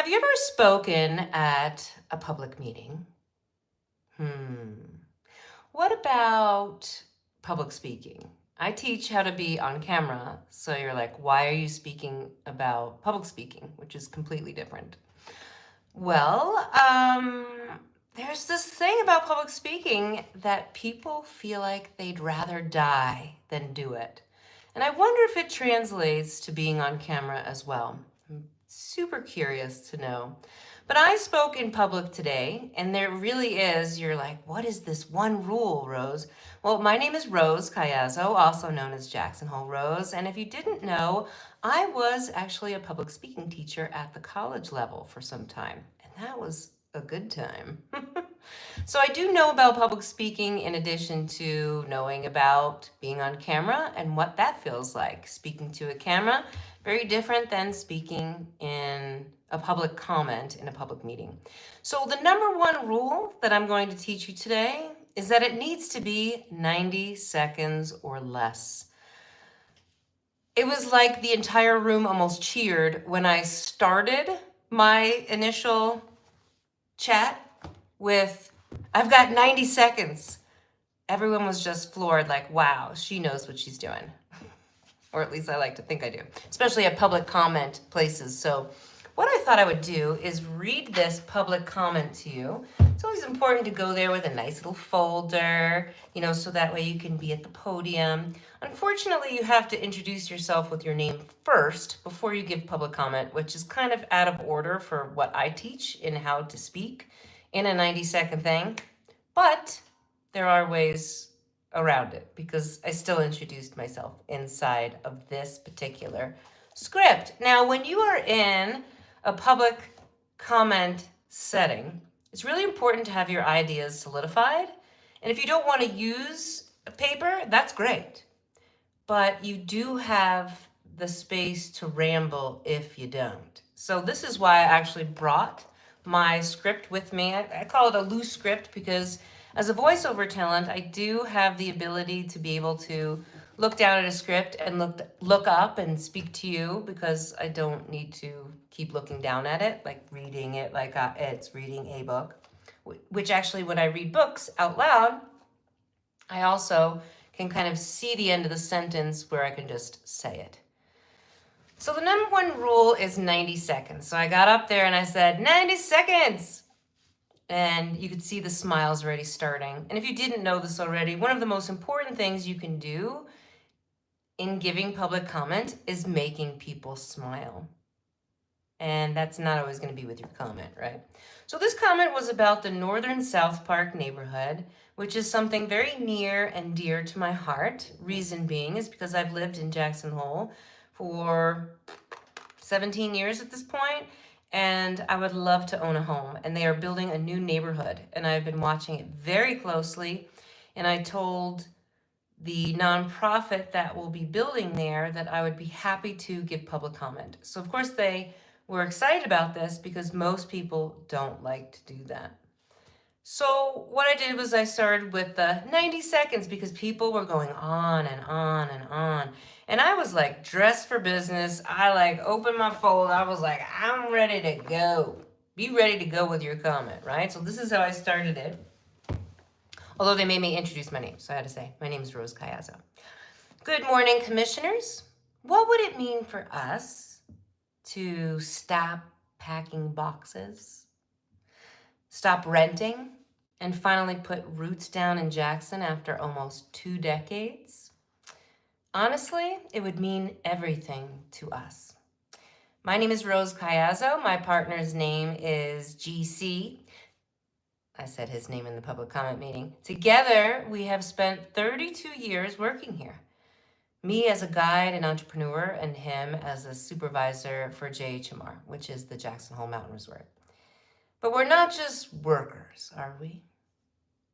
Have you ever spoken at a public meeting? What about public speaking? I teach how to be on camera, so you're like, why are you speaking about public speaking, which is completely different. Well, there's this thing about public speaking that people feel like they'd rather die than do it. And I wonder if it translates to being on camera as well. I'm super curious to know. But I spoke in public today, and there really is, you're like, what is this one rule, Rose? Well, my name is Rose Cayazzo, also known as Jackson Hole Rose. And if you didn't know, I was actually a public speaking teacher at the college level for some time, and that was a good time. So I do know about public speaking in addition to knowing about being on camera and what that feels like. Speaking to a camera, very different than speaking in a public comment in a public meeting. So the number one rule that I'm going to teach you today is that it needs to be 90 seconds or less. It was like the entire room almost cheered when I started my initial chat with, I've got 90 seconds. Everyone was just floored, like, wow, she knows what she's doing. Or at least I like to think I do, especially at public comment places. So what I thought I would do is read this public comment to you. It's always important to go there with a nice little folder, so that way you can be at the podium. Unfortunately, you have to introduce yourself with your name first before you give public comment, which is kind of out of order for what I teach in how to speak in a 90-second thing. But there are ways around it because I still introduced myself inside of this particular script. Now, when you are in a public comment setting, it's really important to have your ideas solidified. And if you don't want to use a paper, that's great. But you do have the space to ramble if you don't. So this is why I actually brought my script with me. I call it a loose script because as a voiceover talent, I do have the ability to be able to look down at a script and look up and speak to you because I don't need to keep looking down at it, like reading it like it's reading a book. Which actually, when I read books out loud, I also can kind of see the end of the sentence where I can just say it. So the number one rule is 90 seconds. So I got up there and I said, 90 seconds. And you could see the smiles already starting. And if you didn't know this already, one of the most important things you can do in giving public comment is making people smile. And that's not always going to be with your comment, right? So this comment was about the Northern South Park neighborhood, which is something very near and dear to my heart. Reason being is because I've lived in Jackson Hole for 17 years at this point, and I would love to own a home. And they are building a new neighborhood, and I've been watching it very closely. And I told the nonprofit that will be building there that I would be happy to give public comment. So of course they were excited about this because most people don't like to do that. So what I did was I started with the 90 seconds because people were going on and on and on. And I was like dressed for business. I like opened my folder. I was like, I'm ready to go. Be ready to go with your comment, right? So this is how I started it. Although they made me introduce my name, so I had to say, my name is Rose Cayazzo. Good morning, commissioners. What would it mean for us to stop packing boxes, stop renting, and finally put roots down in Jackson after almost 2 decades? Honestly, it would mean everything to us. My name is Rose Cayazzo. My partner's name is GC. I said his name in the public comment meeting. Together, we have spent 32 years working here. Me as a guide and entrepreneur, and him as a supervisor for JHMR, which is the Jackson Hole Mountain Resort. But we're not just workers, are we?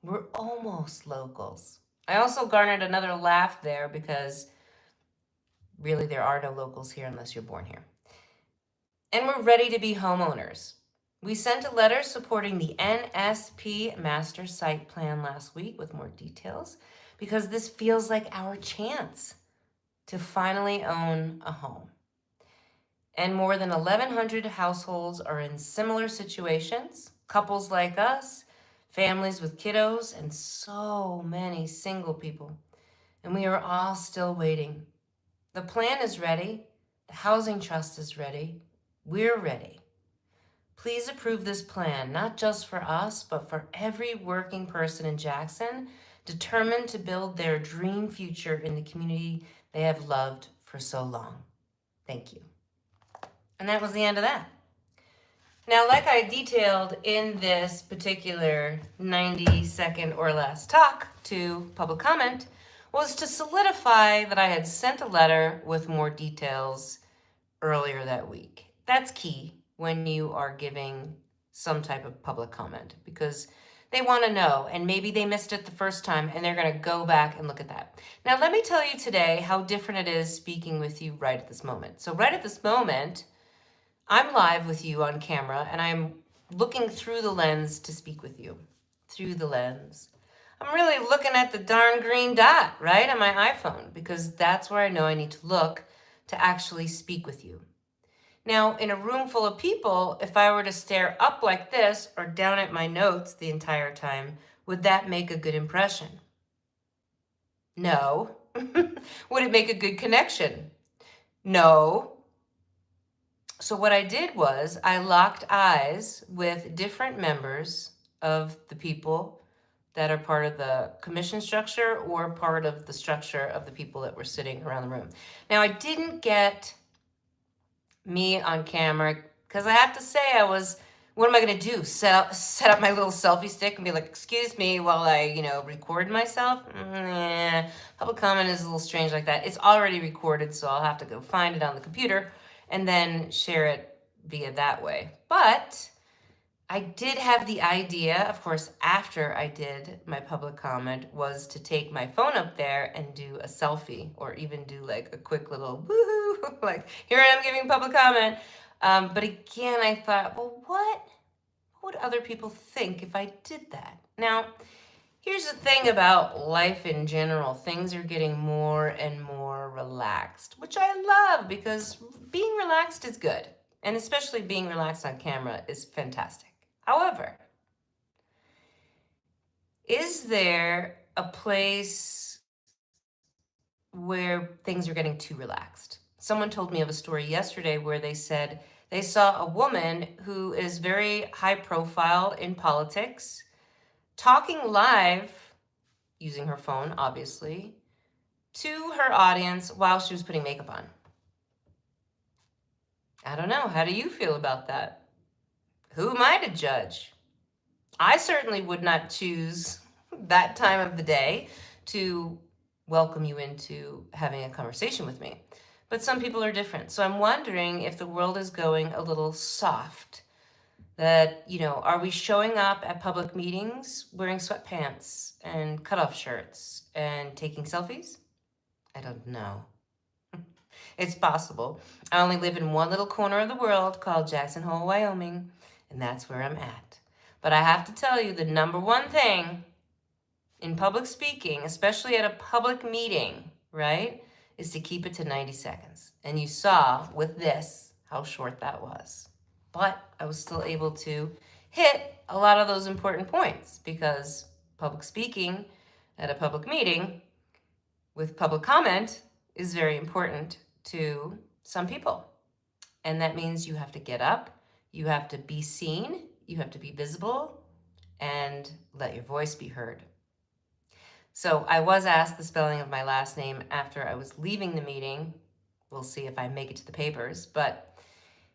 We're almost locals. I also garnered another laugh there because really there are no locals here unless you're born here. And we're ready to be homeowners. We sent a letter supporting the NSP Master Site Plan last week with more details because this feels like our chance to finally own a home. And more than 1,100 households are in similar situations. Couples like us, families with kiddos, and so many single people. And we are all still waiting. The plan is ready. The housing trust is ready. We're ready. Please approve this plan, not just for us, but for every working person in Jackson determined to build their dream future in the community they have loved for so long. Thank you. And that was the end of that. Now, like I detailed in this particular 90-second or less talk to public comment, was to solidify that I had sent a letter with more details earlier that week. That's key when you are giving some type of public comment, because they want to know, and maybe they missed it the first time and they're going to go back and look at that. Now, let me tell you today how different it is speaking with you right at this moment. So right at this moment, I'm live with you on camera and I'm looking through the lens to speak with you. Through the lens. I'm really looking at the darn green dot, right, on my iPhone, because that's where I know I need to look to actually speak with you. Now, in a room full of people, if I were to stare up like this or down at my notes the entire time, would that make a good impression? No. Would it make a good connection? No. So what I did was I locked eyes with different members of the people that are part of the commission structure or part of the structure of the people that were sitting around the room. Now, I didn't get me on camera because I have to say what am I going to do? Set up my little selfie stick and be like, excuse me, while I, record myself? Public comment is a little strange like that. It's already recorded, so I'll have to go find it on the computer and then share it via that way. But I did have the idea, of course, after I did my public comment, was to take my phone up there and do a selfie, or even do like a quick little woohoo, like here I am giving public comment. But again, I thought, well, what would other people think if I did that? Now, here's the thing about life in general. Things are getting more and more relaxed, which I love, because being relaxed is good. And especially being relaxed on camera is fantastic. However, is there a place where things are getting too relaxed? Someone told me of a story yesterday where they said they saw a woman who is very high profile in politics talking live, using her phone, obviously, to her audience while she was putting makeup on. I don't know. How do you feel about that? Who am I to judge? I certainly would not choose that time of the day to welcome you into having a conversation with me. But some people are different. So I'm wondering if the world is going a little soft. That, are we showing up at public meetings wearing sweatpants and cutoff shirts and taking selfies? I don't know. It's possible. I only live in one little corner of the world called Jackson Hole, Wyoming, and that's where I'm at. But I have to tell you, the number one thing in public speaking, especially at a public meeting, right, is to keep it to 90 seconds. And you saw with this how short that was. But I was still able to hit a lot of those important points, because public speaking at a public meeting with public comment is very important to some people. And that means you have to get up, you have to be seen, you have to be visible, and let your voice be heard. So I was asked the spelling of my last name after I was leaving the meeting. We'll see if I make it to the papers. But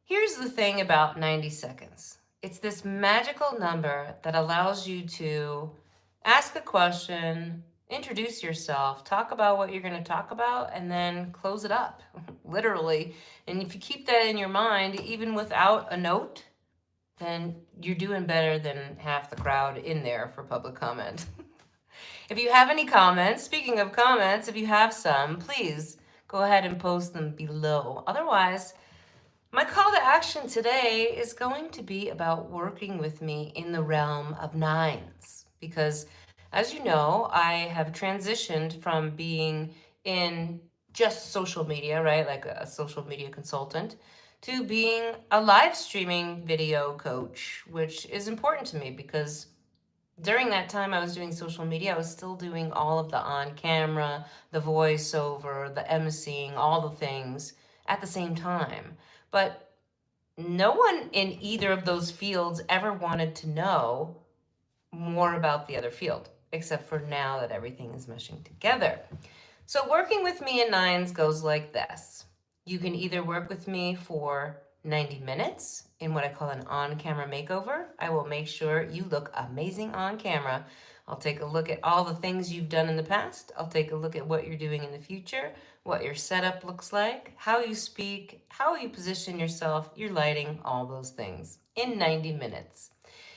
here's the thing about 90 seconds. It's this magical number that allows you to ask a question, introduce yourself, talk about what you're going to talk about, and then close it up, literally. And if you keep that in your mind, even without a note, then you're doing better than half the crowd in there for public comment. If you have any comments, speaking of comments, if you have some, please go ahead and post them below. Otherwise, my call to action today is going to be about working with me in the realm of nines, because as you know, I have transitioned from being in just social media, right, like a social media consultant, to being a live streaming video coach, which is important to me because during that time I was doing social media, I was still doing all of the on camera, the voiceover, the emceeing, all the things at the same time. But no one in either of those fields ever wanted to know more about the other field, except for now that everything is meshing together. So working with me in Nines goes like this. You can either work with me for 90 minutes in what I call an on-camera makeover. I will make sure you look amazing on camera. I'll take a look at all the things you've done in the past. I'll take a look at what you're doing in the future, what your setup looks like, how you speak, how you position yourself, your lighting, all those things in 90 minutes.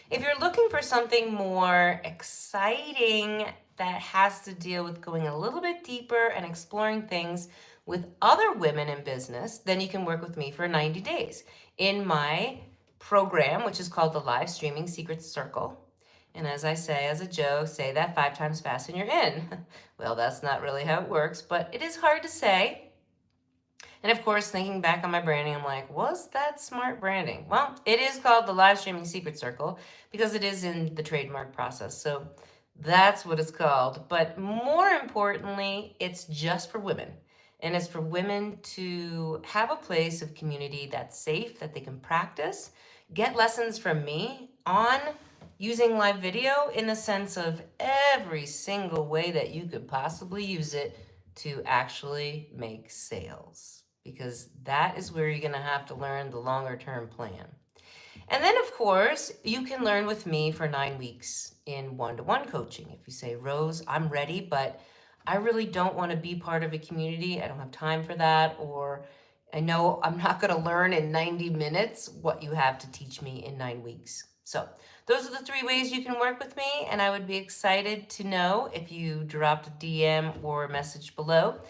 If you're looking for something more exciting that has to deal with going a little bit deeper and exploring things with other women in business, then you can work with me for 90 days in my program, which is called the Live Streaming Secret Circle. And as I say as a joke, say that 5 times fast and you're in. Well, that's not really how it works, but it is hard to say. And of course, thinking back on my branding, I'm like, was that smart branding? Well, it is called the Live Streaming Secret Circle because it is in the trademark process. So that's what it's called. But more importantly, it's just for women. And it's for women to have a place of community that's safe, that they can practice, get lessons from me on using live video in the sense of every single way that you could possibly use it to actually make sales, because that is where you're going to have to learn the longer term plan. And then, of course, you can learn with me for 9 weeks in one-to-one coaching. If you say, Rose, I'm ready, but I really don't want to be part of a community. I don't have time for that. Or I know I'm not going to learn in 90 minutes what you have to teach me in 9 weeks. So those are the 3 ways you can work with me. And I would be excited to know if you dropped a DM or a message below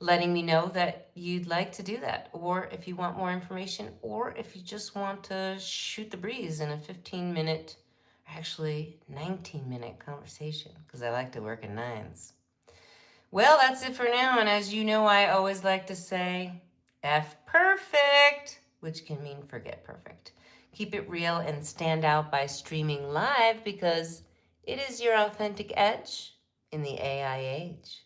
letting me know that you'd like to do that, or if you want more information, or if you just want to shoot the breeze in a 15-minute, actually 19-minute conversation, because I like to work in nines. Well, that's it for now, and as you know, I always like to say F perfect, which can mean forget perfect. Keep it real and stand out by streaming live, because it is your authentic edge in the AI age.